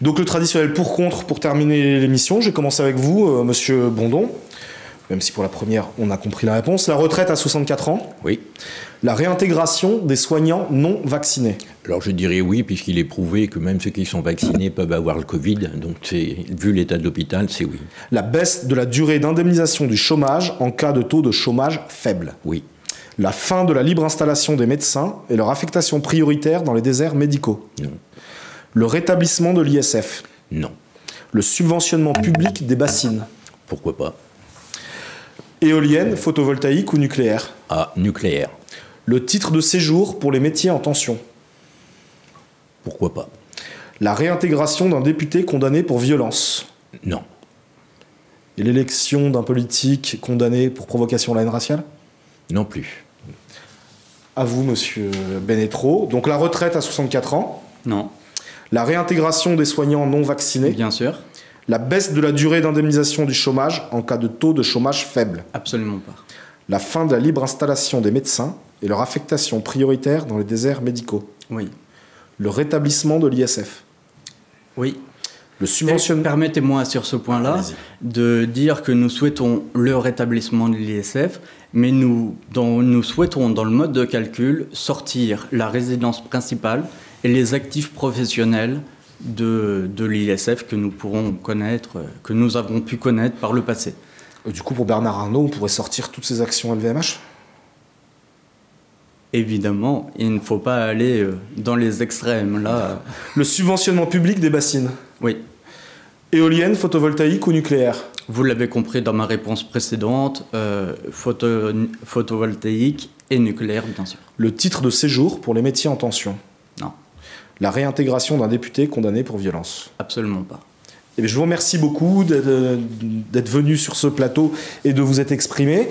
Donc le traditionnel pour-contre pour terminer l'émission. J'ai commencé avec vous, monsieur Bondon. Même si pour la première, on a compris la réponse. La retraite à 64 ans. Oui. La réintégration des soignants non vaccinés. Alors je dirais oui, puisqu'il est prouvé que même ceux qui sont vaccinés peuvent avoir le Covid. Donc vu l'état de l'hôpital, c'est oui. La baisse de la durée d'indemnisation du chômage en cas de taux de chômage faible. Oui. La fin de la libre installation des médecins et leur affectation prioritaire dans les déserts médicaux. Non. Le rétablissement de l'ISF. Non. Le subventionnement public des bassines. Pourquoi pas? Éolienne, photovoltaïque ou nucléaire. Ah, nucléaire. Le titre de séjour pour les métiers en tension. Pourquoi pas? La réintégration d'un député condamné pour violence. Non. Et l'élection d'un politique condamné pour provocation à la haine raciale. Non plus. À vous, monsieur Benetro. Donc la retraite à 64 ans. Non. La réintégration des soignants non vaccinés. Bien sûr. La baisse de la durée d'indemnisation du chômage en cas de taux de chômage faible. Absolument pas. La fin de la libre installation des médecins et leur affectation prioritaire dans les déserts médicaux. Oui. Le rétablissement de l'ISF. Oui. Le subventionnement... Permettez-moi sur ce point-là Allez-y. de dire que nous souhaitons le rétablissement de l'ISF, mais nous souhaitons dans le mode de calcul sortir la résidence principale et les actifs professionnels de l'ISF que nous pourrons connaître, que nous avons pu connaître par le passé. Du coup, pour Bernard Arnault, on pourrait sortir toutes ces actions LVMH ? Évidemment, il ne faut pas aller dans les extrêmes, là. Le subventionnement public des bassines. Oui. Éolienne, photovoltaïque ou nucléaire ? Vous l'avez compris dans ma réponse précédente, photovoltaïque et nucléaire, bien sûr. Le titre de séjour pour les métiers en tension. Non. La réintégration d'un député condamné pour violence. Absolument pas. Eh bien, je vous remercie beaucoup d'être venu sur ce plateau et de vous être exprimé.